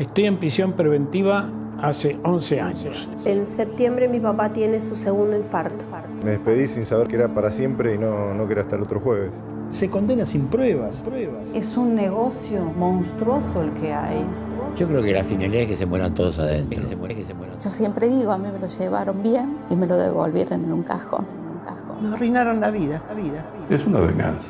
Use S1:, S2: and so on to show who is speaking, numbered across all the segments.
S1: Estoy en prisión preventiva hace 11 años.
S2: En septiembre mi papá tiene su segundo infarto.
S3: Me despedí sin saber que era para siempre y no que era hasta el otro jueves.
S4: Se condena sin pruebas.
S5: Es un negocio monstruoso el que hay.
S6: Yo creo que la finalidad es que se mueran todos adentro.
S7: Yo siempre digo, a mí me lo llevaron bien y me lo devolvieron en un cajón.
S8: Nos arruinaron la vida.
S9: Es una venganza.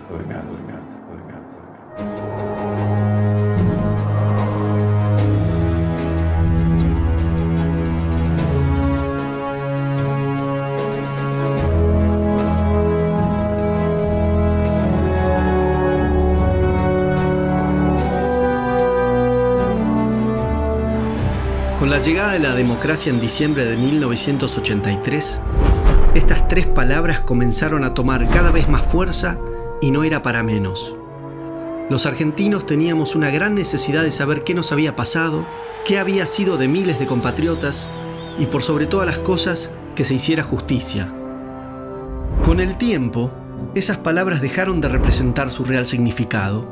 S10: Con la llegada de la democracia en diciembre de 1983, estas tres palabras comenzaron a tomar cada vez más fuerza y no era para menos. Los argentinos teníamos una gran necesidad de saber qué nos había pasado, qué había sido de miles de compatriotas y por sobre todas las cosas, que se hiciera justicia. Con el tiempo, esas palabras dejaron de representar su real significado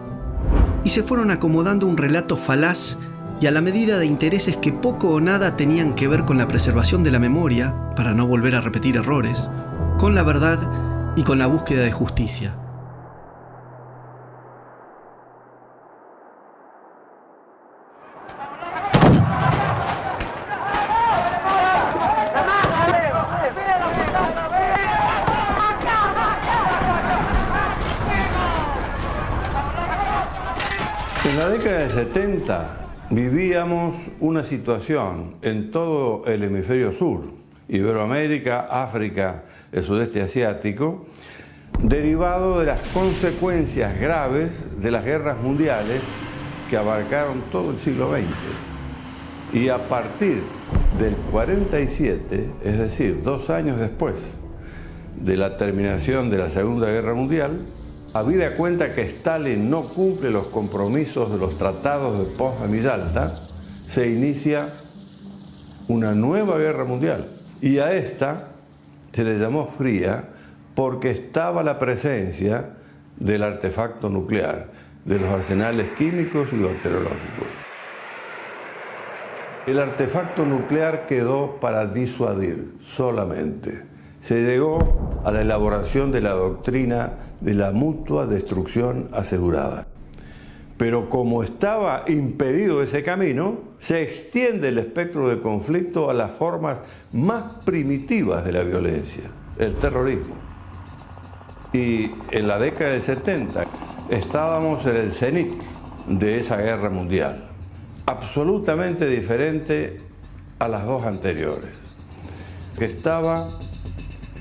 S10: y se fueron acomodando a un relato falaz y a la medida de intereses que poco o nada tenían que ver con la preservación de la memoria, para no volver a repetir errores, con la verdad y con la búsqueda de justicia.
S9: En la década del 70 vivíamos una situación en todo el hemisferio sur, Iberoamérica, África, el sudeste asiático, derivado de las consecuencias graves de las guerras mundiales que abarcaron todo el siglo XX. Y a partir del 47, es decir, 2 años después de la terminación de la Segunda Guerra Mundial, habida cuenta que Stalin no cumple los compromisos de los tratados de Potsdam y Yalta, se inicia una nueva guerra mundial. Y a esta se le llamó fría porque estaba la presencia del artefacto nuclear, de los arsenales químicos y bacteriológicos. El artefacto nuclear quedó para disuadir solamente. Se llegó a la elaboración de la doctrina de la mutua destrucción asegurada. Pero como estaba impedido ese camino, se extiende el espectro de conflicto a las formas más primitivas de la violencia, el terrorismo. Y en la década del 70 estábamos en el cenit de esa guerra mundial, absolutamente diferente a las dos anteriores, que estaba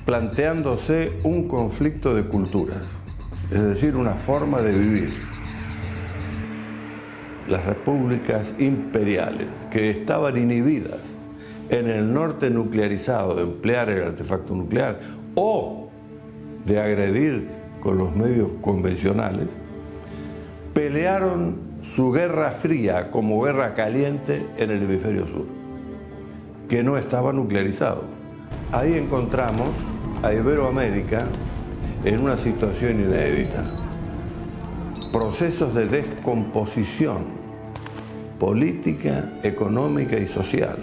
S9: planteándose un conflicto de culturas, es decir, una forma de vivir. Las repúblicas imperiales que estaban inhibidas en el norte nuclearizado de emplear el artefacto nuclear o de agredir con los medios convencionales, pelearon su guerra fría como guerra caliente en el hemisferio sur, que no estaba nuclearizado. Ahí encontramos a Iberoamérica en una situación inédita. Procesos de descomposición política, económica y social,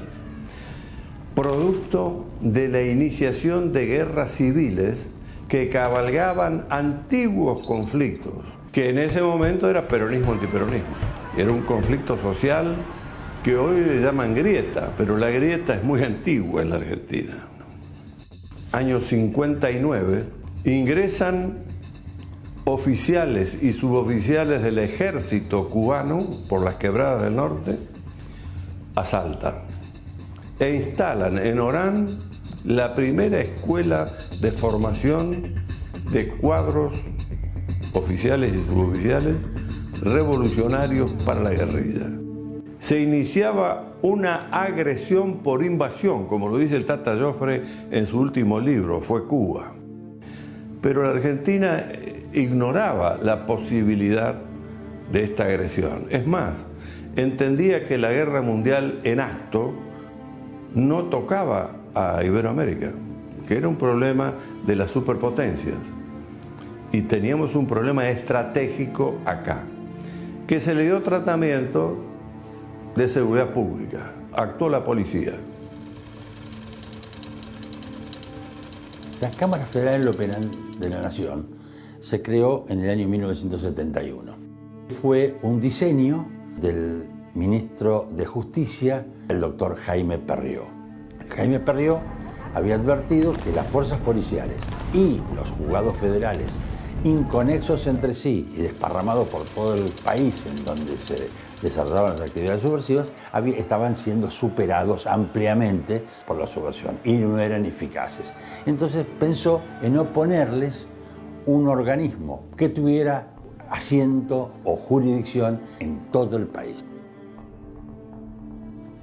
S9: producto de la iniciación de guerras civiles que cabalgaban antiguos conflictos, que en ese momento era peronismo-antiperonismo. Era un conflicto social que hoy le llaman grieta, pero la grieta es muy antigua en la Argentina. Año 59, ingresan oficiales y suboficiales del ejército cubano por las quebradas del norte a Salta e instalan en Orán la primera escuela de formación de cuadros oficiales y suboficiales revolucionarios para la guerrilla. Se iniciaba una agresión por invasión, como lo dice el Tata Joffre en su último libro, Fue Cuba. Pero la Argentina ignoraba la posibilidad de esta agresión. Es más, entendía que la guerra mundial en acto no tocaba a Iberoamérica, que era un problema de las superpotencias. Y teníamos un problema estratégico acá, que se le dio tratamiento de seguridad pública. Actuó la policía.
S11: La Cámara Federal Penal de la Nación se creó en el año 1971. Fue un diseño del ministro de Justicia, el doctor Jaime Perrió. Jaime Perrió había advertido que las fuerzas policiales y los juzgados federales, inconexos entre sí y desparramados por todo el país en donde se desarrollaban las actividades subversivas, estaban siendo superados ampliamente por la subversión y no eran eficaces. Entonces pensó en oponerles un organismo que tuviera asiento o jurisdicción en todo el país.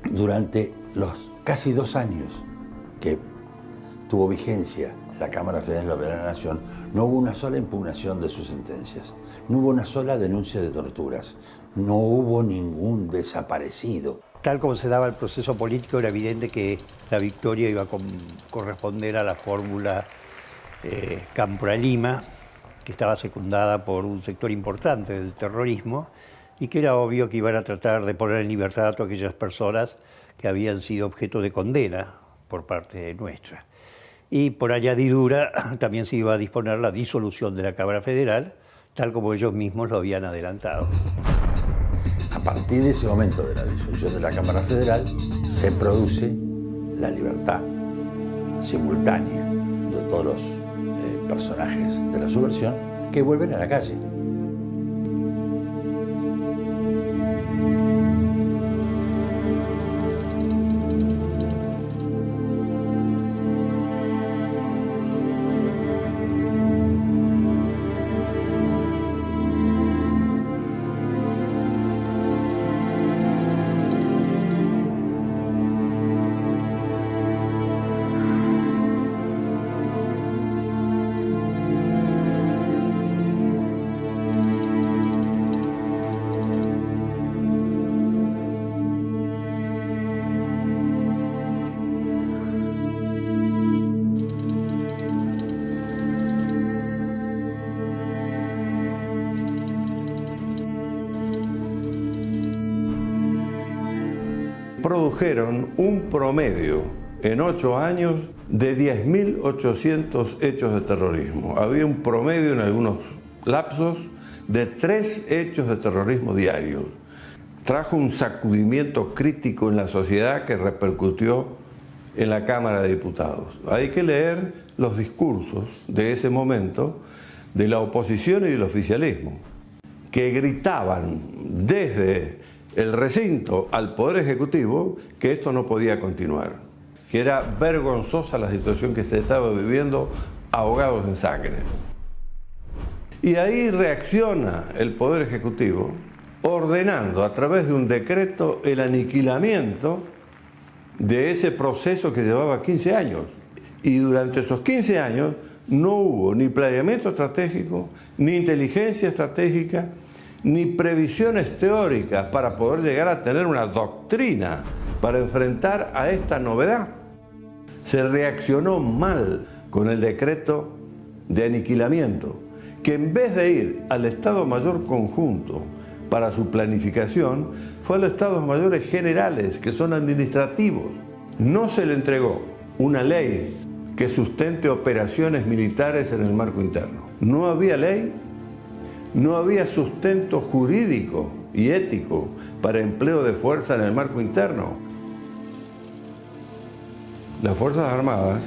S11: Durante los casi 2 años que tuvo vigencia la Cámara Federal de la Nación, no hubo una sola impugnación de sus sentencias, no hubo una sola denuncia de torturas, no hubo ningún desaparecido.
S12: Tal como se daba el proceso político, era evidente que la victoria iba a corresponder a la fórmula Cámpora-Lima, que estaba secundada por un sector importante del terrorismo y que era obvio que iban a tratar de poner en libertad a todas aquellas personas que habían sido objeto de condena por parte nuestra. Y por añadidura también se iba a disponer la disolución de la Cámara Federal, tal como ellos mismos lo habían adelantado.
S11: A partir de ese momento de la disolución de la Cámara Federal, se produce la libertad simultánea de todos los personajes de la subversión que vuelven a la calle.
S9: Produjeron un promedio en 8 años de 10.800 hechos de terrorismo. Había un promedio en algunos lapsos de 3 hechos de terrorismo diarios. Trajo un sacudimiento crítico en la sociedad que repercutió en la Cámara de Diputados. Hay que leer los discursos de ese momento de la oposición y del oficialismo, que gritaban desde el recinto al Poder Ejecutivo que esto no podía continuar, que era vergonzosa la situación que se estaba viviendo, ahogados en sangre. Y ahí reacciona el Poder Ejecutivo ordenando a través de un decreto el aniquilamiento de ese proceso que llevaba 15 años. Y durante esos 15 años no hubo ni planeamiento estratégico, ni inteligencia estratégica, ni previsiones teóricas para poder llegar a tener una doctrina para enfrentar a esta novedad. Se reaccionó mal con el decreto de aniquilamiento, que en vez de ir al Estado Mayor Conjunto para su planificación, fue a los Estados Mayores Generales, que son administrativos. No se le entregó una ley que sustente operaciones militares en el marco interno. No había ley. No había sustento jurídico y ético para empleo de fuerza en el marco interno. Las Fuerzas Armadas,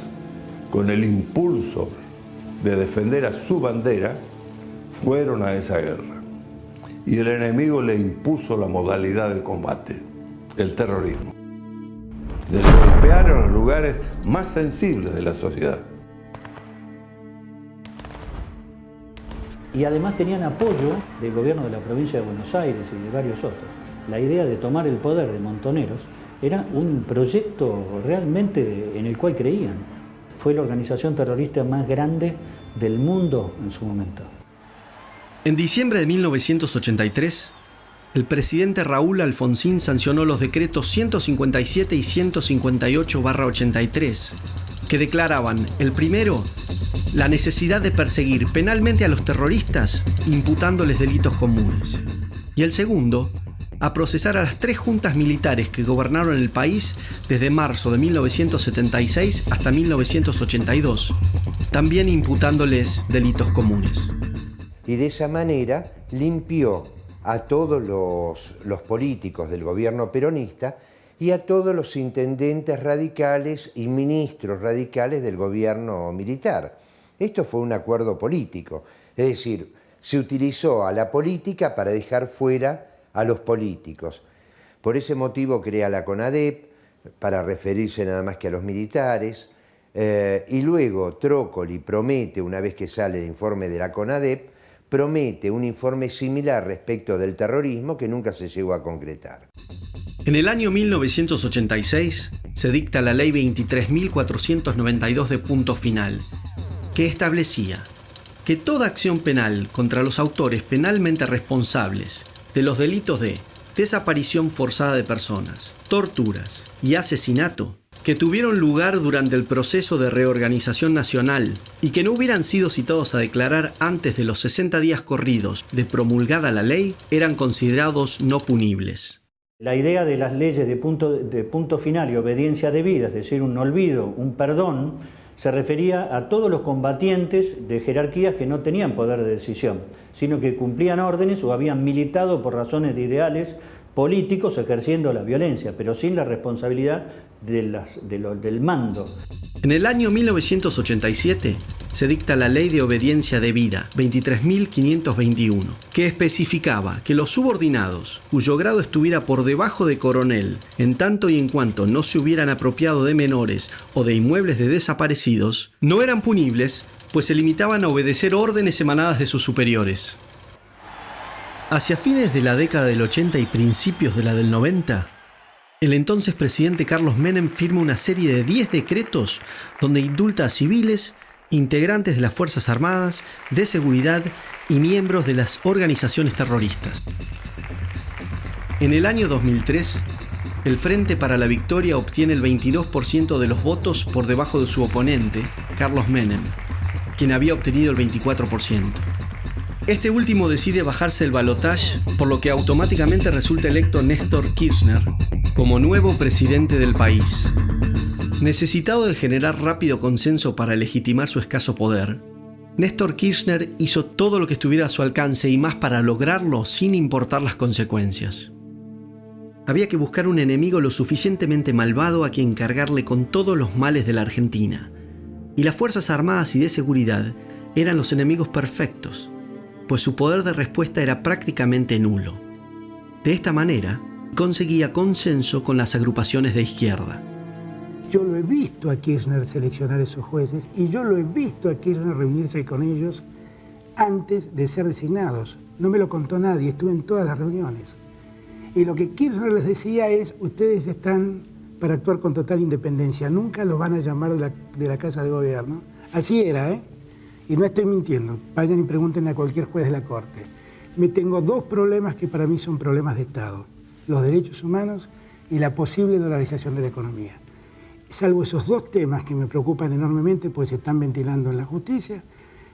S9: con el impulso de defender a su bandera, fueron a esa guerra. Y el enemigo le impuso la modalidad del combate, el terrorismo. De golpear en los lugares más sensibles de la sociedad.
S4: Y además tenían apoyo del gobierno de la provincia de Buenos Aires y de varios otros. La idea de tomar el poder de Montoneros era un proyecto realmente en el cual creían. Fue la organización terrorista más grande del mundo en su momento.
S10: En diciembre de 1983, el presidente Raúl Alfonsín sancionó los decretos 157 y 158/83, que declaraban, el primero, la necesidad de perseguir penalmente a los terroristas imputándoles delitos comunes, y el segundo, a procesar a las 3 juntas militares que gobernaron el país desde marzo de 1976 hasta 1982, también imputándoles delitos comunes.
S13: Y de esa manera limpió a todos los políticos del gobierno peronista y a todos los intendentes radicales y ministros radicales del gobierno militar. Esto fue un acuerdo político, es decir, se utilizó a la política para dejar fuera a los políticos. Por ese motivo crea la CONADEP, para referirse nada más que a los militares, y luego Trócoli promete, una vez que sale el informe de la CONADEP, promete un informe similar respecto del terrorismo que nunca se llegó a concretar.
S10: En el año 1986 se dicta la Ley 23.492 de punto final, que establecía que toda acción penal contra los autores penalmente responsables de los delitos de desaparición forzada de personas, torturas y asesinato que tuvieron lugar durante el proceso de reorganización nacional y que no hubieran sido citados a declarar antes de los 60 días corridos de promulgada la ley, eran considerados no punibles.
S4: La idea de las leyes de punto final y obediencia debida, es decir, un olvido, un perdón, se refería a todos los combatientes de jerarquías que no tenían poder de decisión, sino que cumplían órdenes o habían militado por razones de ideales políticos ejerciendo la violencia, pero sin la responsabilidad del mando.
S10: En el año 1987 se dicta la Ley de Obediencia Debida 23.521, que especificaba que los subordinados, cuyo grado estuviera por debajo de coronel, en tanto y en cuanto no se hubieran apropiado de menores o de inmuebles de desaparecidos, no eran punibles, pues se limitaban a obedecer órdenes emanadas de sus superiores. Hacia fines de la década del 80 y principios de la del 90, el entonces presidente Carlos Menem firma una serie de 10 decretos donde indulta a civiles, integrantes de las Fuerzas Armadas, de seguridad y miembros de las organizaciones terroristas. En el año 2003, el Frente para la Victoria obtiene el 22% de los votos por debajo de su oponente, Carlos Menem, quien había obtenido el 24%. Este último decide bajarse el balotaje, por lo que automáticamente resulta electo Néstor Kirchner como nuevo presidente del país. Necesitado de generar rápido consenso para legitimar su escaso poder, Néstor Kirchner hizo todo lo que estuviera a su alcance y más para lograrlo sin importar las consecuencias. Había que buscar un enemigo lo suficientemente malvado a quien cargarle con todos los males de la Argentina. Y las Fuerzas Armadas y de Seguridad eran los enemigos perfectos, pues su poder de respuesta era prácticamente nulo. De esta manera, conseguía consenso con las agrupaciones de izquierda.
S14: Yo lo he visto a Kirchner seleccionar esos jueces y yo lo he visto a Kirchner reunirse con ellos antes de ser designados. No me lo contó nadie, estuve en todas las reuniones. Y lo que Kirchner les decía es, ustedes están para actuar con total independencia, nunca los van a llamar de la Casa de Gobierno. Así era, ¿eh? Y no estoy mintiendo, vayan y pregunten a cualquier juez de la Corte. Me tengo 2 problemas que para mí son problemas de Estado, los derechos humanos y la posible dolarización de la economía. Salvo esos 2 temas que me preocupan enormemente, pues se están ventilando en la justicia,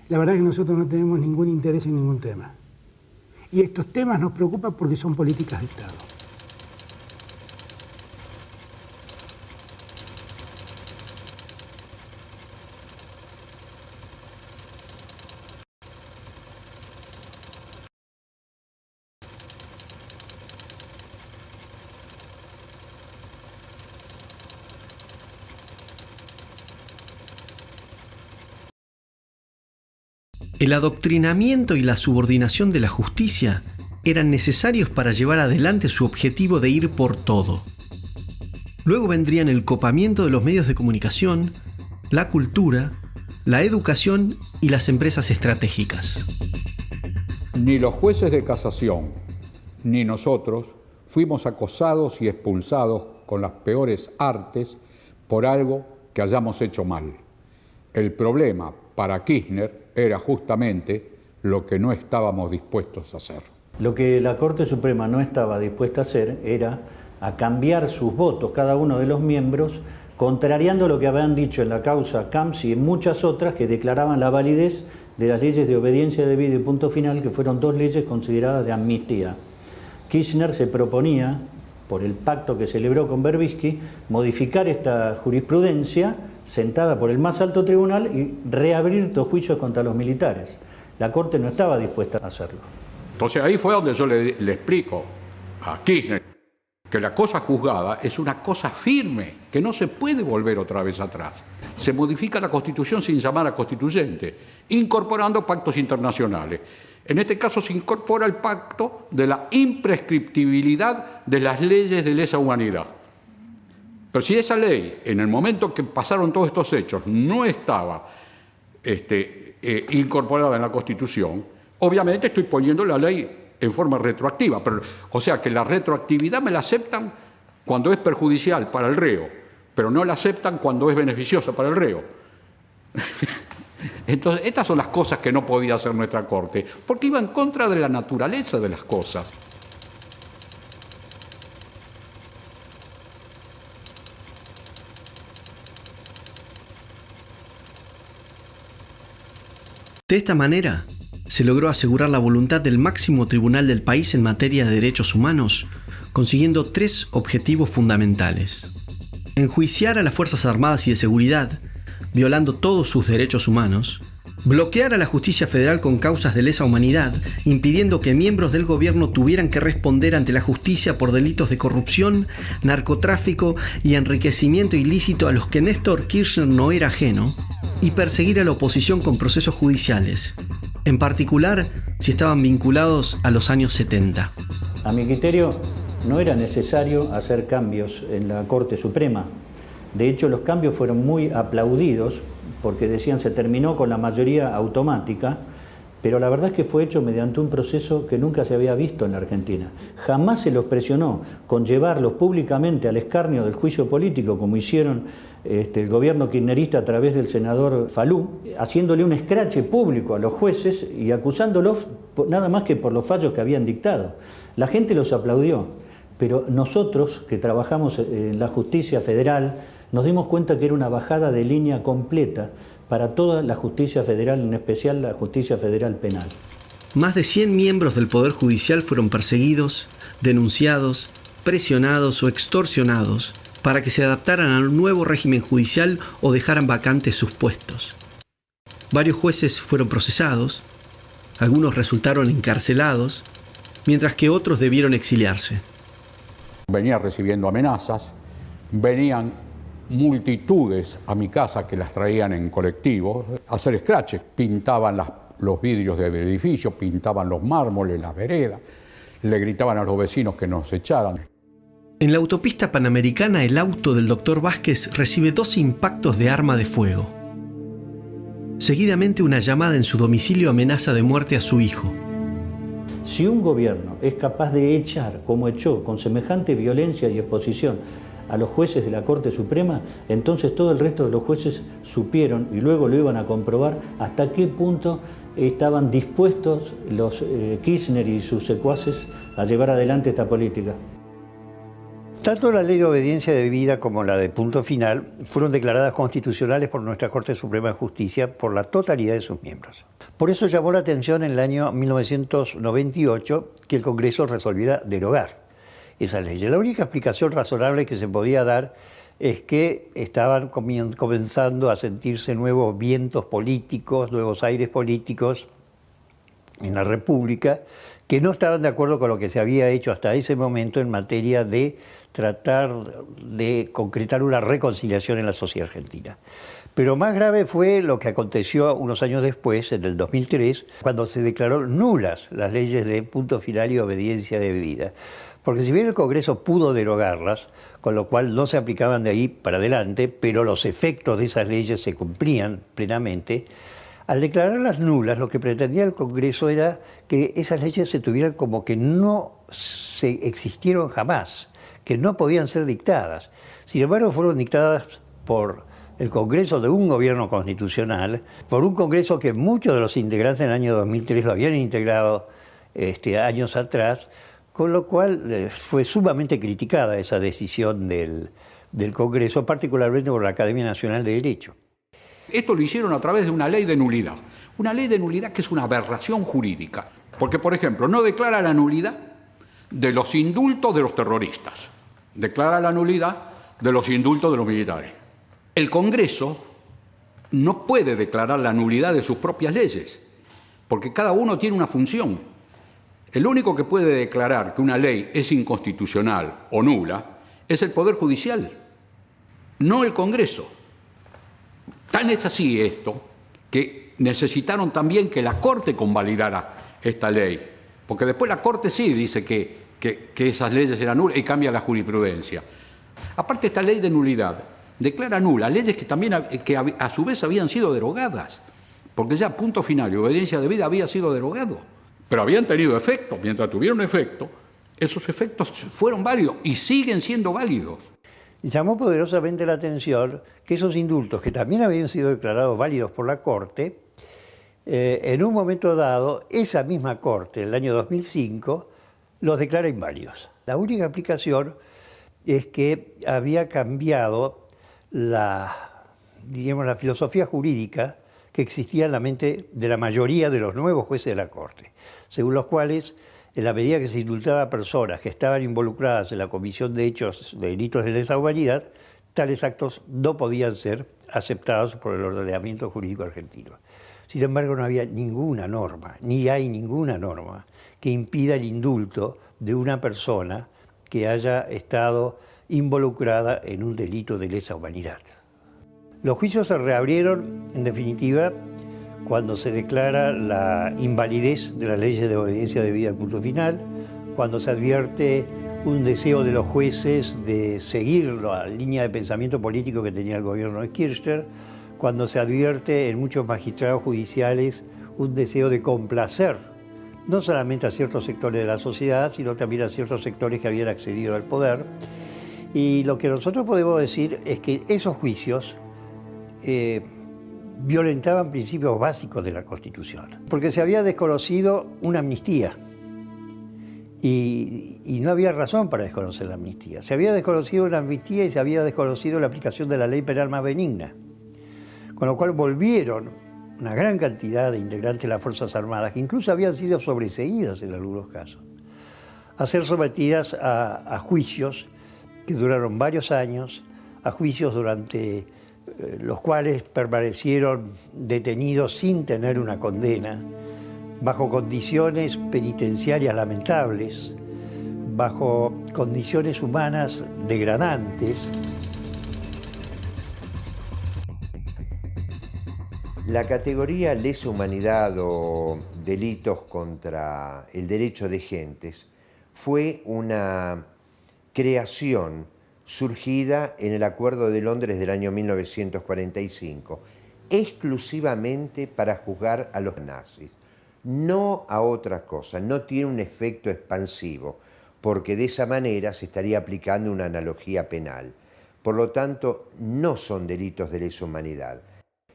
S14: la verdad es que nosotros no tenemos ningún interés en ningún tema. Y estos temas nos preocupan porque son políticas de Estado.
S10: El adoctrinamiento y la subordinación de la justicia eran necesarios para llevar adelante su objetivo de ir por todo. Luego vendrían el copamiento de los medios de comunicación, la cultura, la educación y las empresas estratégicas.
S15: Ni los jueces de casación, ni nosotros fuimos acosados y expulsados con las peores artes por algo que hayamos hecho mal. El problema para Kirchner era justamente lo que no estábamos dispuestos a hacer.
S4: Lo que la Corte Suprema no estaba dispuesta a hacer era a cambiar sus votos, cada uno de los miembros, contrariando lo que habían dicho en la causa Camps y en muchas otras que declaraban la validez de las leyes de obediencia debida y punto final, que fueron 2 leyes consideradas de amnistía. Kirchner se proponía, por el pacto que celebró con Berbisky, modificar esta jurisprudencia sentada por el más alto tribunal y reabrir estos juicios contra los militares. La Corte no estaba dispuesta a hacerlo.
S15: Entonces ahí fue donde yo le explico a Kirchner que la cosa juzgada es una cosa firme, que no se puede volver otra vez atrás. Se modifica la Constitución sin llamar a constituyente, incorporando pactos internacionales. En este caso se incorpora el pacto de la imprescriptibilidad de las leyes de lesa humanidad. Pero si esa ley, en el momento que pasaron todos estos hechos, no estaba incorporada en la Constitución, obviamente estoy poniendo la ley en forma retroactiva. Pero, o sea que la retroactividad me la aceptan cuando es perjudicial para el reo, pero no la aceptan cuando es beneficiosa para el reo. Entonces, estas son las cosas que no podía hacer nuestra Corte, porque iba en contra de la naturaleza de las cosas.
S10: De esta manera, se logró asegurar la voluntad del máximo tribunal del país en materia de derechos humanos, consiguiendo 3 objetivos fundamentales: enjuiciar a las Fuerzas Armadas y de Seguridad, violando todos sus derechos humanos; bloquear a la justicia federal con causas de lesa humanidad, impidiendo que miembros del gobierno tuvieran que responder ante la justicia por delitos de corrupción, narcotráfico y enriquecimiento ilícito a los que Néstor Kirchner no era ajeno; y perseguir a la oposición con procesos judiciales, en particular si estaban vinculados a los años 70.
S4: A mi criterio, no era necesario hacer cambios en la Corte Suprema. De hecho, los cambios fueron muy aplaudidos porque decían se terminó con la mayoría automática, pero la verdad es que fue hecho mediante un proceso que nunca se había visto en la Argentina. Jamás se los presionó con llevarlos públicamente al escarnio del juicio político, como hicieron el gobierno kirchnerista a través del senador Falú, haciéndole un escrache público a los jueces y acusándolos nada más que por los fallos que habían dictado. La gente los aplaudió, pero nosotros que trabajamos en la justicia federal nos dimos cuenta que era una bajada de línea completa para toda la justicia federal, en especial la justicia federal penal.
S10: Más de 100 miembros del Poder Judicial fueron perseguidos, denunciados, presionados o extorsionados para que se adaptaran al nuevo régimen judicial o dejaran vacantes sus puestos. Varios jueces fueron procesados, algunos resultaron encarcelados, mientras que otros debieron exiliarse.
S15: Venía recibiendo amenazas, venían multitudes a mi casa que las traían en colectivo a hacer scratches, pintaban los vidrios del edificio, pintaban los mármoles, las veredas, le gritaban a los vecinos que nos echaran.
S10: En la autopista Panamericana, el auto del doctor Vázquez recibe 2 impactos de arma de fuego. Seguidamente, una llamada en su domicilio amenaza de muerte a su hijo.
S4: Si un gobierno es capaz de echar, como echó, con semejante violencia y exposición a los jueces de la Corte Suprema, entonces todo el resto de los jueces supieron, y luego lo iban a comprobar, hasta qué punto estaban dispuestos los Kirchner y sus secuaces a llevar adelante esta política.
S12: Tanto la ley de obediencia debida como la de punto final fueron declaradas constitucionales por nuestra Corte Suprema de Justicia por la totalidad de sus miembros. Por eso llamó la atención en el año 1998 que el Congreso resolviera derogar esas leyes. La única explicación razonable que se podía dar es que estaban comenzando a sentirse nuevos vientos políticos, nuevos aires políticos en la República, que no estaban de acuerdo con lo que se había hecho hasta ese momento en materia de tratar de concretar una reconciliación en la sociedad argentina. Pero más grave fue lo que aconteció unos años después, en el 2003, cuando se declaró nulas las leyes de punto final y obediencia debida. Porque si bien el Congreso pudo derogarlas, con lo cual no se aplicaban de ahí para adelante, pero los efectos de esas leyes se cumplían plenamente, al declararlas nulas, lo que pretendía el Congreso era que esas leyes se tuvieran como que no se existieron jamás, que no podían ser dictadas. Sin embargo, fueron dictadas por el Congreso de un gobierno constitucional, por un Congreso que muchos de los integrantes en el año 2003 lo habían integrado años atrás, con lo cual fue sumamente criticada esa decisión del Congreso, particularmente por la Academia Nacional de Derecho.
S15: Esto lo hicieron a través de una ley de nulidad. Una ley de nulidad que es una aberración jurídica. Porque, por ejemplo, no declara la nulidad de los indultos de los terroristas, declara la nulidad de los indultos de los militares. El Congreso no puede declarar la nulidad de sus propias leyes, porque cada uno tiene una función. El único que puede declarar que una ley es inconstitucional o nula es el Poder Judicial, no el Congreso. Tan es así esto que necesitaron también que la Corte convalidara esta ley, porque después la Corte sí dice que esas leyes eran nulas y cambia la jurisprudencia. Aparte, esta ley de nulidad declara nulas leyes que también a su vez habían sido derogadas, porque ya punto final y obediencia debida había sido derogado, pero habían tenido efecto. Mientras tuvieron efecto, esos efectos fueron válidos y siguen siendo válidos.
S12: Llamó poderosamente la atención que esos indultos, que también habían sido declarados válidos por la Corte, en un momento dado, esa misma Corte, en el año 2005, los declara inválidos. La única explicación es que había cambiado la filosofía jurídica que existía en la mente de la mayoría de los nuevos jueces de la Corte, según los cuales, en la medida que se indultaba a personas que estaban involucradas en la comisión de hechos de delitos de lesa humanidad, tales actos no podían ser aceptados por el ordenamiento jurídico argentino. Sin embargo, no había ninguna norma, ni hay ninguna norma, que impida el indulto de una persona que haya estado involucrada en un delito de lesa humanidad. Los juicios se reabrieron, en definitiva, cuando se declara la invalidez de las leyes de obediencia debida al punto final, cuando se advierte un deseo de los jueces de seguir la línea de pensamiento político que tenía el gobierno de Kirchner, cuando se advierte en muchos magistrados judiciales un deseo de complacer no solamente a ciertos sectores de la sociedad, sino también a ciertos sectores que habían accedido al poder. Y lo que nosotros podemos decir es que esos juicios violentaban principios básicos de la Constitución, porque se había desconocido una amnistía y no había razón para desconocer la amnistía. Se había desconocido una amnistía y se había desconocido la aplicación de la ley penal más benigna, con lo cual volvieron una gran cantidad de integrantes de las Fuerzas Armadas, que incluso habían sido sobreseídas en algunos casos, a ser sometidas a juicios que duraron varios años, a juicios durante los cuales permanecieron detenidos sin tener una condena, bajo condiciones penitenciarias lamentables, bajo condiciones humanas degradantes.
S13: La categoría lesa humanidad o delitos contra el derecho de gentes fue una creación surgida en el Acuerdo de Londres del año 1945, exclusivamente para juzgar a los nazis, no a otra cosa, no tiene un efecto expansivo, porque de esa manera se estaría aplicando una analogía penal. Por lo tanto, no son delitos de lesa humanidad.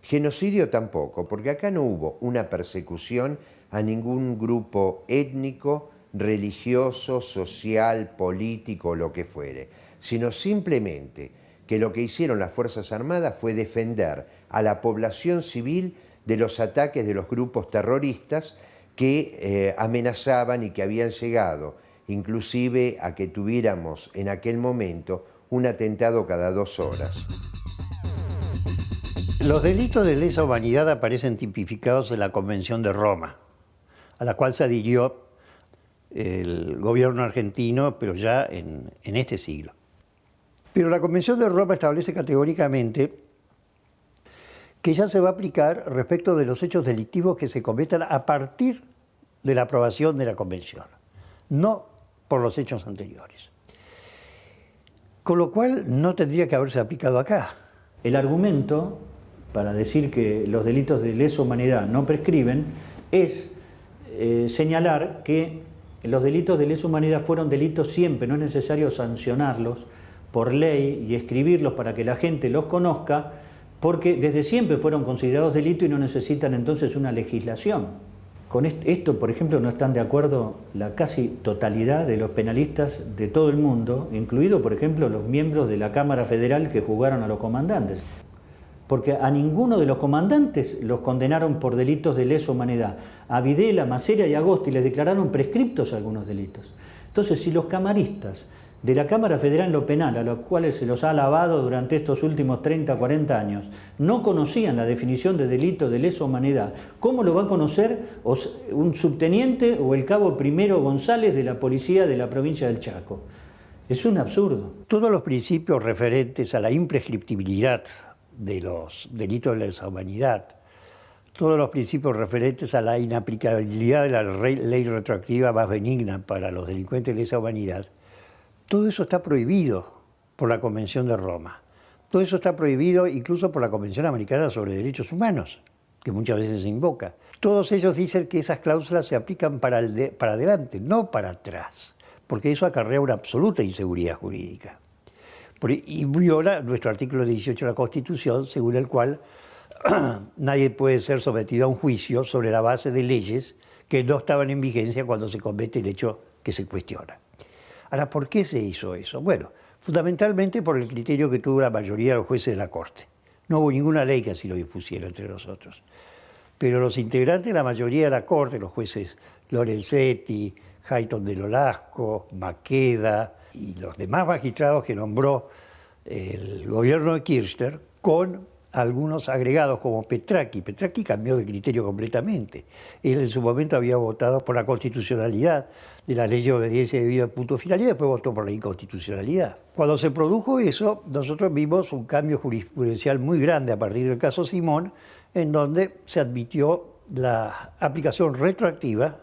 S13: Genocidio tampoco, porque acá no hubo una persecución a ningún grupo étnico, religioso, social, político o lo que fuere, sino simplemente que lo que hicieron las Fuerzas Armadas fue defender a la población civil de los ataques de los grupos terroristas que amenazaban y que habían llegado inclusive a que tuviéramos en aquel momento un atentado cada 2 horas.
S12: Los delitos de lesa humanidad aparecen tipificados en la Convención de Roma, a la cual se adhirió el gobierno argentino, pero ya en este siglo. Pero la Convención de Roma establece categóricamente que ya se va a aplicar respecto de los hechos delictivos que se cometan a partir de la aprobación de la Convención, no por los hechos anteriores. Con lo cual no tendría que haberse aplicado acá.
S4: El argumento para decir que los delitos de lesa humanidad no prescriben es señalar que los delitos de lesa humanidad fueron delitos siempre, no es necesario sancionarlos por ley y escribirlos para que la gente los conozca, porque desde siempre fueron considerados delitos y no necesitan entonces una legislación. Con esto, por ejemplo, no están de acuerdo la casi totalidad de los penalistas de todo el mundo, incluido, por ejemplo, los miembros de la Cámara Federal que juzgaron a los comandantes. Porque a ninguno de los comandantes los condenaron por delitos de lesa humanidad. A Videla, Masera y Agosti les declararon prescriptos algunos delitos. Entonces, si los camaristas de la Cámara Federal en lo penal, a los cuales se los ha alabado durante estos últimos 30, 40 años, no conocían la definición de delito de lesa humanidad, ¿cómo lo va a conocer un subteniente o el cabo Primero González de la policía de la provincia del Chaco? Es un absurdo.
S12: Todos los principios referentes a la imprescriptibilidad de los delitos de lesa humanidad, todos los principios referentes a la inaplicabilidad de la ley retroactiva más benigna para los delincuentes de lesa humanidad, todo eso está prohibido por la Convención de Roma. Todo eso está prohibido incluso por la Convención Americana sobre Derechos Humanos, que muchas veces se invoca. Todos ellos dicen que esas cláusulas se aplican para adelante, no para atrás, porque eso acarrea una absoluta inseguridad jurídica. Y viola nuestro artículo 18 de la Constitución, según el cual nadie puede ser sometido a un juicio sobre la base de leyes que no estaban en vigencia cuando se comete el hecho que se cuestiona. Ahora, ¿por qué se hizo eso? Bueno, fundamentalmente por el criterio que tuvo la mayoría de los jueces de la Corte. No hubo ninguna ley que así lo dispusiera entre nosotros. Pero los integrantes de la mayoría de la Corte, los jueces Lorenzetti, Hayton del Olasco, Maqueda y los demás magistrados que nombró el gobierno de Kirchner, con algunos agregados como Petracchi. Petracchi cambió de criterio completamente. Él en su momento había votado por la constitucionalidad de la ley de obediencia debida al punto final y después votó por la inconstitucionalidad. Cuando se produjo eso, nosotros vimos un cambio jurisprudencial muy grande a partir del caso Simón, en donde se admitió la aplicación retroactiva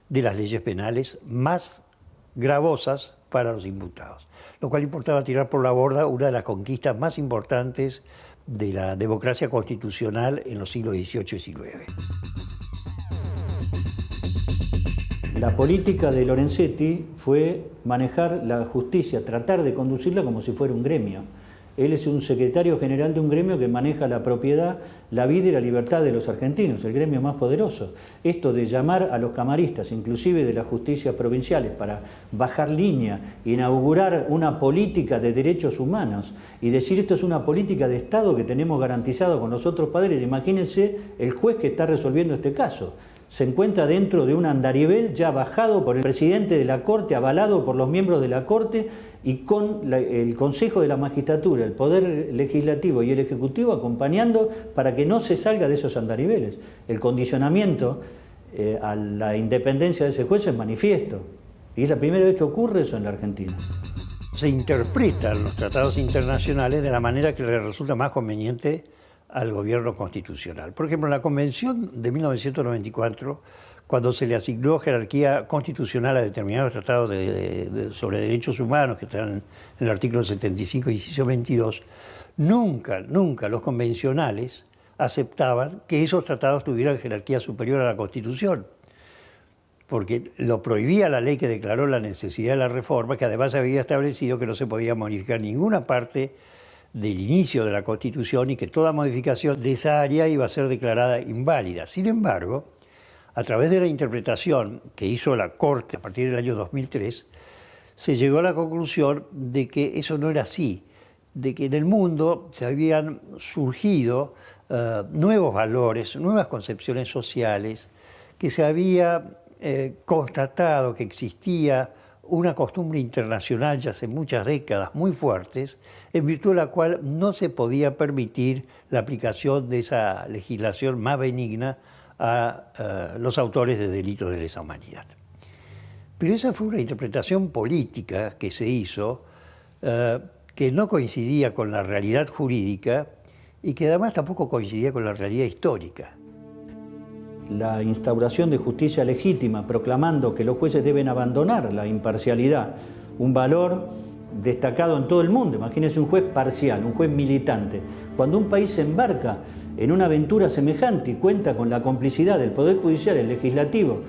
S12: de las leyes penales más gravosas para los imputados, lo cual importaba tirar por la borda una de las conquistas más importantes de la democracia constitucional en los siglos XVIII y XIX.
S4: La política de Lorenzetti fue manejar la justicia, tratar de conducirla como si fuera un gremio. Él es un secretario general de un gremio que maneja la propiedad, la vida y la libertad de los argentinos, el gremio más poderoso. Esto de llamar a los camaristas, inclusive de las justicias provinciales, para bajar línea, inaugurar una política de derechos humanos y decir esto es una política de Estado que tenemos garantizado con los otros poderes. Imagínense el juez que está resolviendo este caso. Se encuentra dentro de un andarivel ya bajado por el presidente de la Corte, avalado por los miembros de la Corte y con el Consejo de la Magistratura, el Poder Legislativo y el Ejecutivo acompañando para que no se salga de esos andariveles. El condicionamiento a la independencia de ese juez es manifiesto y es la primera vez que ocurre eso en la Argentina.
S12: Se interpretan los tratados internacionales de la manera que le resulta más conveniente al gobierno constitucional. Por ejemplo, en la Convención de 1994, cuando se le asignó jerarquía constitucional a determinados tratados sobre derechos humanos que están en el artículo 75 y inciso 22, nunca los convencionales aceptaban que esos tratados tuvieran jerarquía superior a la Constitución, porque lo prohibía la ley que declaró la necesidad de la reforma, que además había establecido que no se podía modificar ninguna parte del inicio de la Constitución y que toda modificación de esa área iba a ser declarada inválida. Sin embargo, a través de la interpretación que hizo la Corte a partir del año 2003, se llegó a la conclusión de que eso no era así, de que en el mundo se habían surgido nuevos valores, nuevas concepciones sociales, que se había constatado que existía una costumbre internacional ya hace muchas décadas muy fuertes, en virtud de la cual no se podía permitir la aplicación de esa legislación más benigna a los autores de delitos de lesa humanidad. Pero esa fue una interpretación política que se hizo, que no coincidía con la realidad jurídica y que además tampoco coincidía con la realidad histórica.
S4: La instauración de justicia legítima, proclamando que los jueces deben abandonar la imparcialidad, un valor destacado en todo el mundo. Imagínense un juez parcial, un juez militante. Cuando un país se embarca en una aventura semejante y cuenta con la complicidad del Poder Judicial, el Legislativo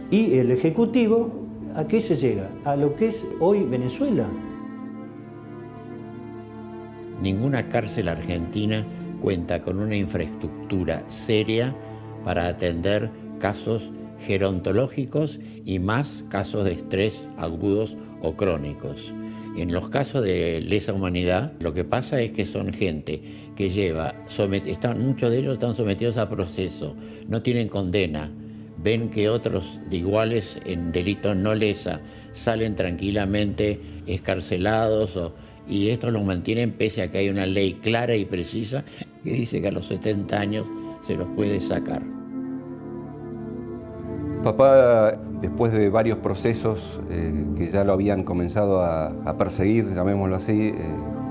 S4: y el Ejecutivo, ¿a qué se llega? A lo que es hoy Venezuela.
S6: Ninguna cárcel argentina cuenta con una infraestructura seria para atender casos gerontológicos y más casos de estrés agudos o crónicos. En los casos de lesa humanidad, lo que pasa es que son gente que muchos de ellos están sometidos a proceso, no tienen condena, ven que otros de iguales en delitos no lesa salen tranquilamente excarcelados y esto los mantienen pese a que hay una ley clara y precisa que dice que a los 70 años se los puede sacar.
S16: Papá, después de varios procesos que ya lo habían comenzado a perseguir, llamémoslo así,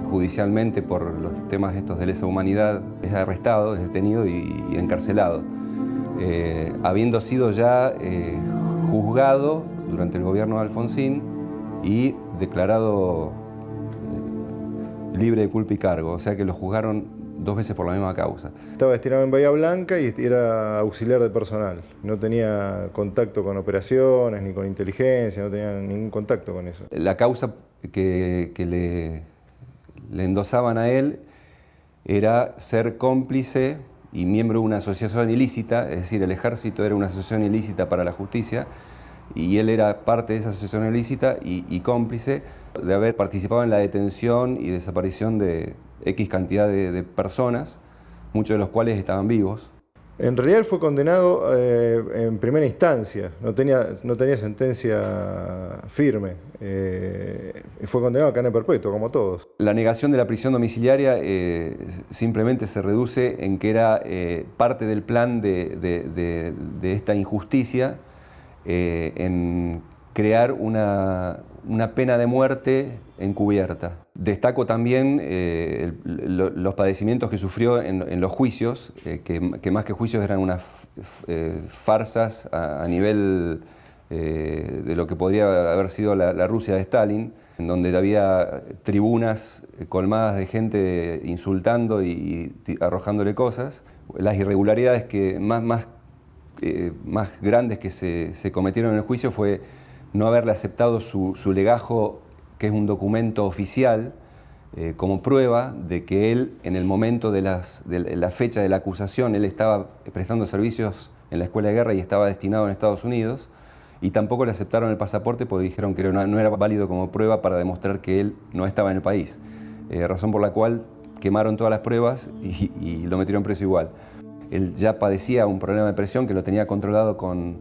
S16: judicialmente por los temas estos de lesa humanidad, es arrestado, es detenido y encarcelado. Habiendo sido ya juzgado durante el gobierno de Alfonsín y declarado libre de culpa y cargo, o sea que lo juzgaron 2 veces por la misma causa.
S3: Estaba destinado en Bahía Blanca y era auxiliar de personal. No tenía contacto con operaciones ni con inteligencia, no tenía ningún contacto con eso.
S16: La causa que le endosaban a él era ser cómplice y miembro de una asociación ilícita, es decir, el ejército era una asociación ilícita para la justicia y él era parte de esa asociación ilícita y cómplice de haber participado en la detención y desaparición de X cantidad de personas, muchos de los cuales estaban vivos.
S3: En realidad él fue condenado en primera instancia, no tenía sentencia firme. Fue condenado a cadena perpetua, como todos.
S16: La negación de la prisión domiciliaria simplemente se reduce en que era parte del plan de esta injusticia en crear una pena de muerte encubierta. Destaco también los padecimientos que sufrió en los juicios, que más que juicios eran unas farsas a nivel de lo que podría haber sido la Rusia de Stalin, en donde había tribunas colmadas de gente insultando y arrojándole cosas. Las irregularidades que más grandes que se cometieron en el juicio fue no haberle aceptado su legajo, que es un documento oficial, como prueba de que él, en el momento de la fecha de la acusación, él estaba prestando servicios en la escuela de guerra y estaba destinado en Estados Unidos, y tampoco le aceptaron el pasaporte porque dijeron que no era válido como prueba para demostrar que él no estaba en el país. Razón por la cual quemaron todas las pruebas y lo metieron preso igual. Él ya padecía un problema de presión que lo tenía controlado con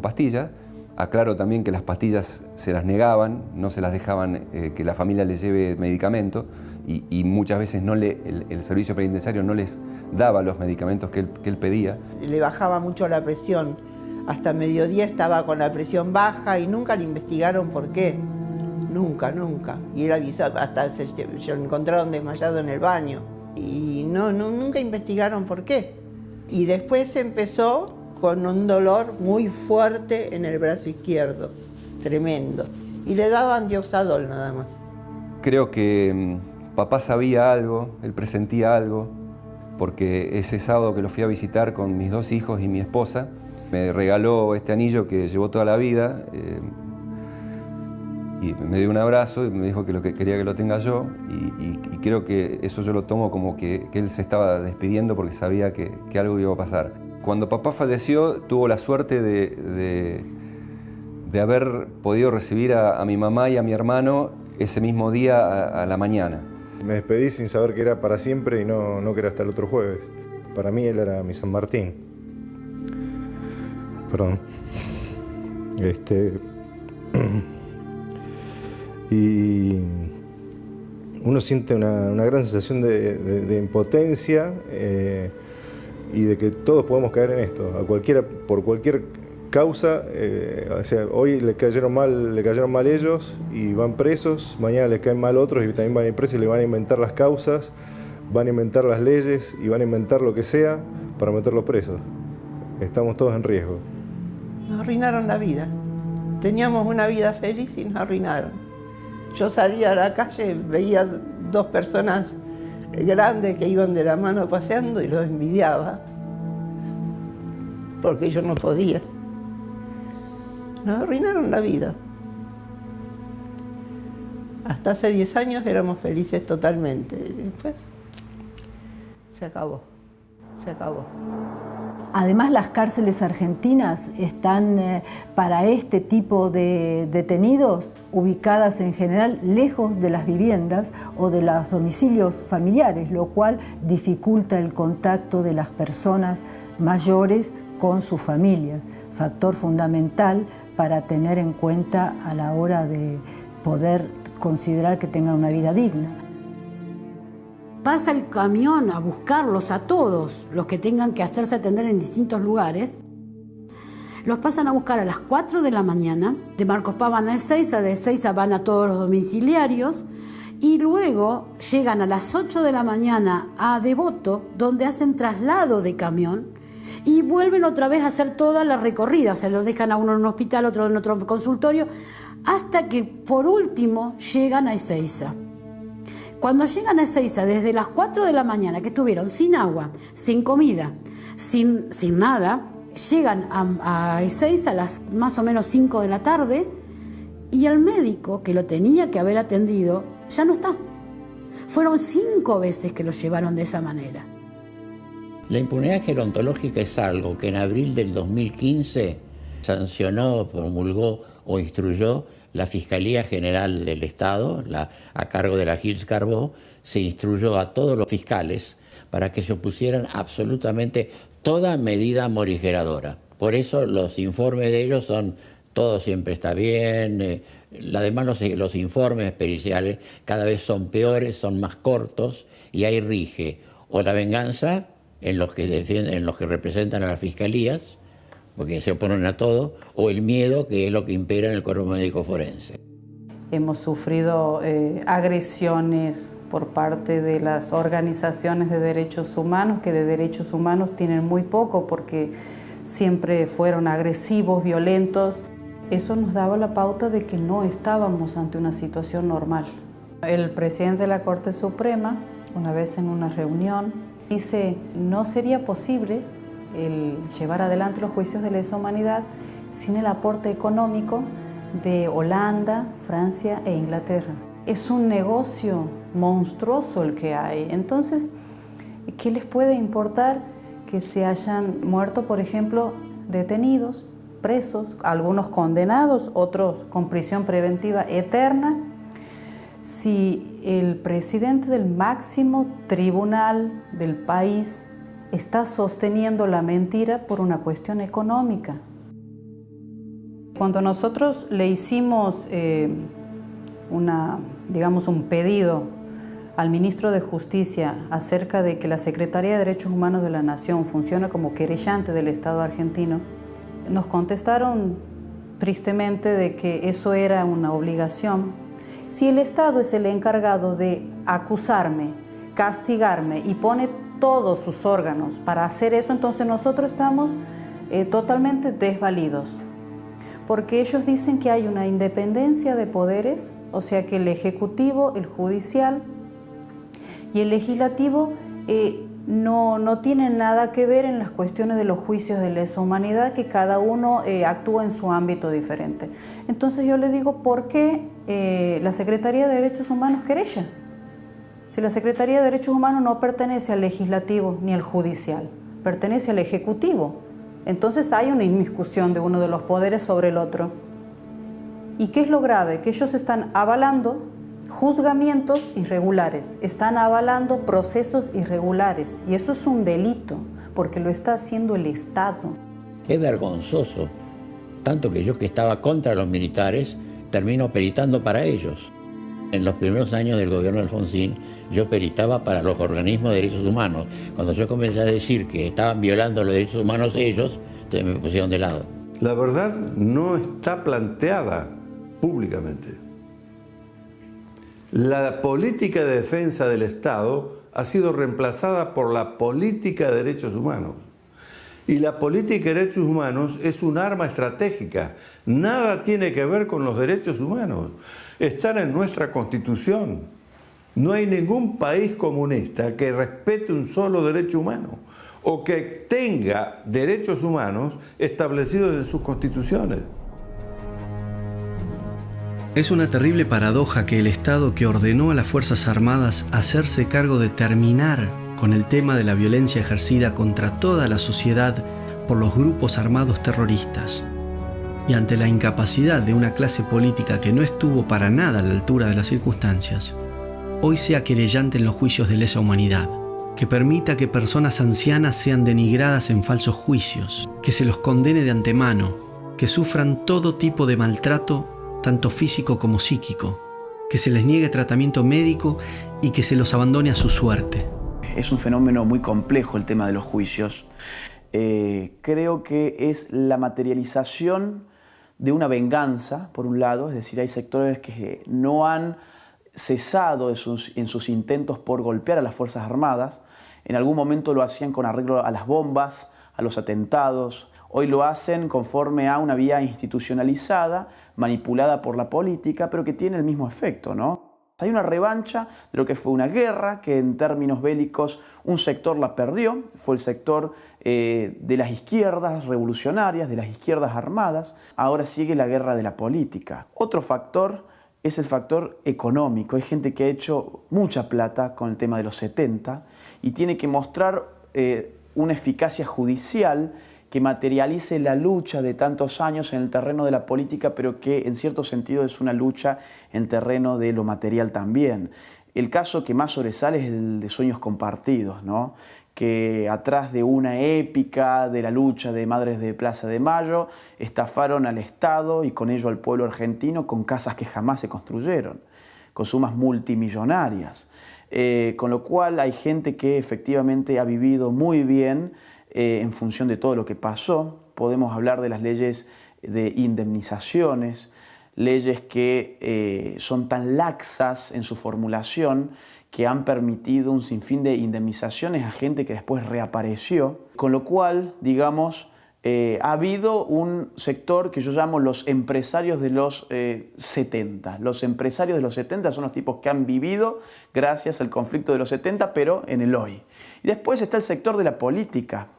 S16: pastillas. Aclaro también que las pastillas se las negaban, no se las dejaban que la familia les lleve medicamento y muchas veces el servicio penitenciario no les daba los medicamentos que él pedía.
S8: Le bajaba mucho la presión, hasta mediodía estaba con la presión baja y nunca le investigaron por qué, nunca. Y él avisaba, hasta se lo encontraron desmayado en el baño y nunca investigaron por qué. Y después empezó con un dolor muy fuerte en el brazo izquierdo, tremendo. Y le daban Dioxadol nada más.
S16: Creo que papá sabía algo, él presentía algo, porque ese sábado que lo fui a visitar con mis 2 hijos y mi esposa, me regaló este anillo que llevó toda la vida y me dio un abrazo y me dijo que lo que quería que lo tenga yo y creo que eso yo lo tomo como que él se estaba despidiendo porque sabía que algo iba a pasar. Cuando papá falleció, tuvo la suerte de haber podido recibir a mi mamá y a mi hermano ese mismo día a la mañana.
S3: Me despedí sin saber que era para siempre y no que era hasta el otro jueves. Para mí él era mi San Martín. Perdón. Y uno siente una gran sensación de impotencia y de que todos podemos caer en esto, por cualquier causa. O sea, hoy le cayeron mal ellos y van presos, mañana les caen mal otros y también van a ir presos y le van a inventar las causas, van a inventar las leyes y van a inventar lo que sea para meterlos presos. Estamos todos en riesgo.
S8: Nos arruinaron la vida. Teníamos una vida feliz y nos arruinaron. Yo salía a la calle, veía 2 personas grandes que iban de la mano paseando y los envidiaba, porque yo no podía. Nos arruinaron la vida. Hasta hace 10 años éramos felices totalmente. Y después se acabó.
S5: Además, las cárceles argentinas están para este tipo de detenidos ubicadas en general lejos de las viviendas o de los domicilios familiares, lo cual dificulta el contacto de las personas mayores con sus familias. factor fundamental para tener en cuenta a la hora de poder considerar que tengan una vida digna.
S17: Pasa el camión a buscarlos a todos los que tengan que hacerse atender en distintos lugares. Los pasan a buscar a las 4 de la mañana, de Marcos Paz van a Ezeiza, de Ezeiza van a todos los domiciliarios y luego llegan a las 8 de la mañana a Devoto, donde hacen traslado de camión y vuelven otra vez a hacer toda la recorrida, o sea, los dejan a uno en un hospital, otro en otro consultorio, hasta que por último llegan a Ezeiza. Cuando llegan a Ezeiza, desde las 4 de la mañana, que estuvieron sin agua, sin comida, sin nada, llegan a Ezeiza a las más o menos 5 de la tarde y el médico que lo tenía que haber atendido ya no está. Fueron 5 veces que lo llevaron de esa manera.
S6: La impunidad gerontológica es algo que en abril del 2015 sancionó, promulgó o instruyó la Fiscalía General del Estado, a cargo de la Gils Carbó, se instruyó a todos los fiscales para que se opusieran absolutamente toda medida morigeradora. Por eso los informes de ellos son, todo siempre está bien, además los informes periciales cada vez son peores, son más cortos y ahí rige o la venganza en los que defienden, en los que representan a las fiscalías, porque se oponen a todo, o el miedo, que es lo que impera en el cuerpo médico forense.
S18: Hemos sufrido agresiones por parte de las organizaciones de derechos humanos, que de derechos humanos tienen muy poco porque siempre fueron agresivos, violentos. Eso nos daba la pauta de que no estábamos ante una situación normal. El presidente de la Corte Suprema, una vez en una reunión, dice: no sería posible el llevar adelante los juicios de lesa humanidad sin el aporte económico de Holanda, Francia e Inglaterra. Es un negocio monstruoso el que hay. Entonces, ¿qué les puede importar que se hayan muerto, por ejemplo, detenidos, presos, algunos condenados, otros con prisión preventiva eterna, si el presidente del máximo tribunal del país está sosteniendo la mentira por una cuestión económica? Cuando nosotros le hicimos un pedido al ministro de Justicia acerca de que la Secretaría de Derechos Humanos de la Nación funcione como querellante del Estado argentino, nos contestaron tristemente de que eso era una obligación. Si el Estado es el encargado de acusarme, castigarme y pone todos sus órganos para hacer eso, entonces nosotros estamos totalmente desvalidos. Porque ellos dicen que hay una independencia de poderes, o sea que el Ejecutivo, el Judicial y el Legislativo no tienen nada que ver en las cuestiones de los juicios de lesa humanidad, que cada uno actúa en su ámbito diferente. Entonces yo le digo, ¿por qué la Secretaría de Derechos Humanos querella? Si la Secretaría de Derechos Humanos no pertenece al Legislativo ni al Judicial, pertenece al Ejecutivo. Entonces hay una inmiscusión de uno de los poderes sobre el otro. ¿Y qué es lo grave? Que ellos están avalando juzgamientos irregulares, están avalando procesos irregulares. Y eso es un delito, porque lo está haciendo el Estado.
S6: Es vergonzoso, tanto que yo, que estaba contra los militares, termino peritando para ellos. En los primeros años del gobierno de Alfonsín, yo peritaba para los organismos de derechos humanos. Cuando yo comencé a decir que estaban violando los derechos humanos ellos, entonces me pusieron de lado.
S9: La verdad no está planteada públicamente. La política de defensa del Estado ha sido reemplazada por la política de derechos humanos. Y la política de derechos humanos es un arma estratégica. Nada tiene que ver con los derechos humanos. Están en nuestra Constitución. No hay ningún país comunista que respete un solo derecho humano o que tenga derechos humanos establecidos en sus constituciones.
S10: Es una terrible paradoja que el Estado, que ordenó a las Fuerzas Armadas hacerse cargo de terminar con el tema de la violencia ejercida contra toda la sociedad por los grupos armados terroristas, y ante la incapacidad de una clase política que no estuvo para nada a la altura de las circunstancias, hoy sea querellante en los juicios de lesa humanidad. que permita que personas ancianas sean denigradas en falsos juicios, que se los condene de antemano, que sufran todo tipo de maltrato, tanto físico como psíquico, que se les niegue tratamiento médico y que se los abandone a su suerte.
S19: Es un fenómeno muy complejo el tema de los juicios. Creo que es la materialización de una venganza, por un lado, es decir, hay sectores que no han cesado en sus intentos por golpear a las Fuerzas Armadas. En algún momento lo hacían con arreglo a las bombas, a los atentados. Hoy lo hacen conforme a una vía institucionalizada, manipulada por la política, pero que tiene el mismo efecto, ¿no? Hay una revancha de lo que fue una guerra que en términos bélicos un sector la perdió, fue el sector de las izquierdas revolucionarias, de las izquierdas armadas. Ahora sigue la guerra de la política. Otro factor es el factor económico. Hay gente que ha hecho mucha plata con el tema de los 70 y tiene que mostrar una eficacia judicial que materialice la lucha de tantos años en el terreno de la política, pero que en cierto sentido es una lucha en el terreno de lo material también. El caso que más sobresale es el de Sueños Compartidos, ¿no? Que atrás de una épica de la lucha de Madres de Plaza de Mayo, estafaron al Estado y con ello al pueblo argentino con casas que jamás se construyeron, con sumas multimillonarias. Con lo cual hay gente que efectivamente ha vivido muy bien en función de todo lo que pasó. Podemos hablar de las leyes de indemnizaciones, leyes que son tan laxas en su formulación que han permitido un sinfín de indemnizaciones a gente que después reapareció. Con lo cual, digamos, ha habido un sector que yo llamo los empresarios de los 70. Los empresarios de los 70 son los tipos que han vivido gracias al conflicto de los 70, pero en el hoy. Y después está el sector de la política.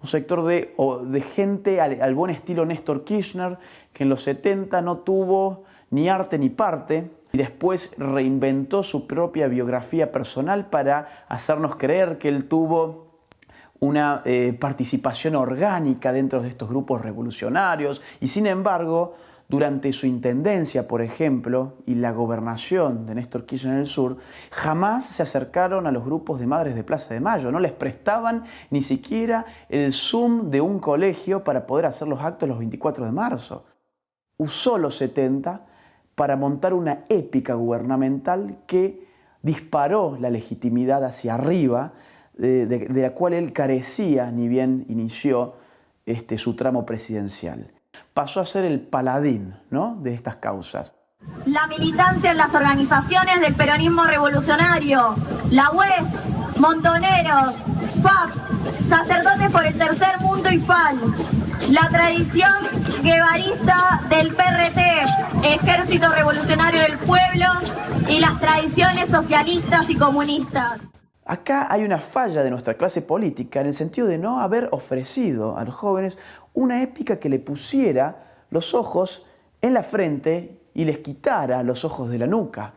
S19: Un sector de gente al buen estilo Néstor Kirchner, que en los 70 no tuvo ni arte ni parte, y después reinventó su propia biografía personal para hacernos creer que él tuvo una participación orgánica dentro de estos grupos revolucionarios, y sin embargo, durante su intendencia, por ejemplo, y la gobernación de Néstor Kirchner en el sur, jamás se acercaron a los grupos de Madres de Plaza de Mayo, no les prestaban ni siquiera el Zoom de un colegio para poder hacer los actos los 24 de marzo. Usó los 70 para montar una épica gubernamental que disparó la legitimidad hacia arriba, de la cual él carecía ni bien inició su tramo presidencial. Pasó a ser el paladín, ¿no?, de estas causas.
S20: La militancia en las organizaciones del peronismo revolucionario, la UES, Montoneros, FAP, Sacerdotes por el Tercer Mundo y FAL, la tradición guevarista del PRT, Ejército Revolucionario del Pueblo y las tradiciones socialistas y comunistas.
S19: Acá hay una falla de nuestra clase política en el sentido de no haber ofrecido a los jóvenes una épica que le pusiera los ojos en la frente y les quitara los ojos de la nuca.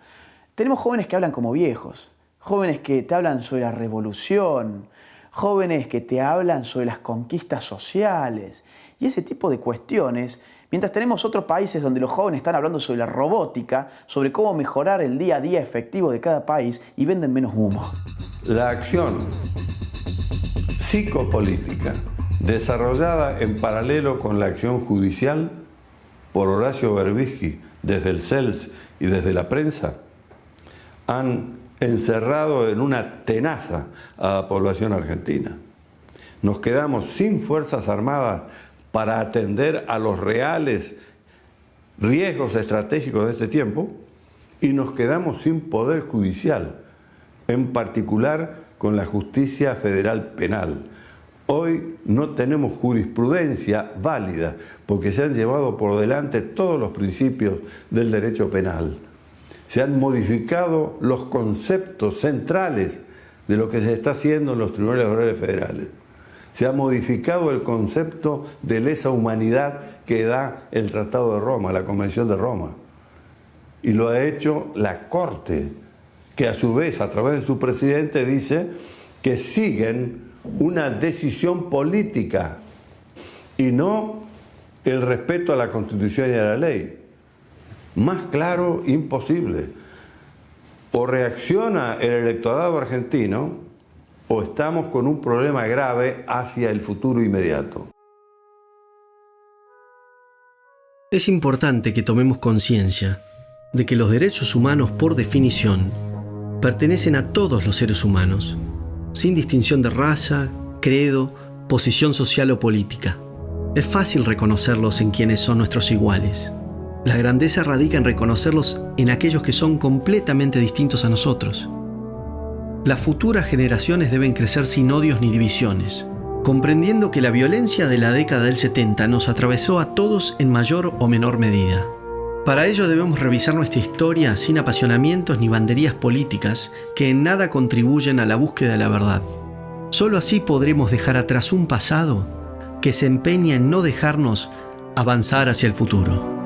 S19: Tenemos jóvenes que hablan como viejos, jóvenes que te hablan sobre la revolución, jóvenes que te hablan sobre las conquistas sociales y ese tipo de cuestiones, mientras tenemos otros países donde los jóvenes están hablando sobre la robótica, sobre cómo mejorar el día a día efectivo de cada país y venden menos humo.
S9: La acción psicopolítica desarrollada en paralelo con la acción judicial por Horacio Berbisky desde el CELS y desde la prensa han encerrado en una tenaza a la población argentina. Nos quedamos sin fuerzas armadas para atender a los reales riesgos estratégicos de este tiempo y nos quedamos sin poder judicial, en particular con la justicia federal penal. Hoy no tenemos jurisprudencia válida porque se han llevado por delante todos los principios del derecho penal. Se han modificado los conceptos centrales de lo que se está haciendo en los tribunales orales federales. Se ha modificado el concepto de lesa humanidad que da el Tratado de Roma, la Convención de Roma. Y lo ha hecho la Corte, que a su vez, a través de su presidente, dice que siguen una decisión política y no el respeto a la Constitución y a la ley. Más claro, imposible. O reacciona el electorado argentino o estamos con un problema grave hacia el futuro inmediato.
S10: Es importante que tomemos conciencia de que los derechos humanos, por definición, pertenecen a todos los seres humanos, sin distinción de raza, credo, posición social o política. Es fácil reconocerlos en quienes son nuestros iguales. La grandeza radica en reconocerlos en aquellos que son completamente distintos a nosotros. Las futuras generaciones deben crecer sin odios ni divisiones, comprendiendo que la violencia de la década del 70 nos atravesó a todos en mayor o menor medida. Para ello debemos revisar nuestra historia sin apasionamientos ni banderías políticas que en nada contribuyen a la búsqueda de la verdad. Solo así podremos dejar atrás un pasado que se empeña en no dejarnos avanzar hacia el futuro.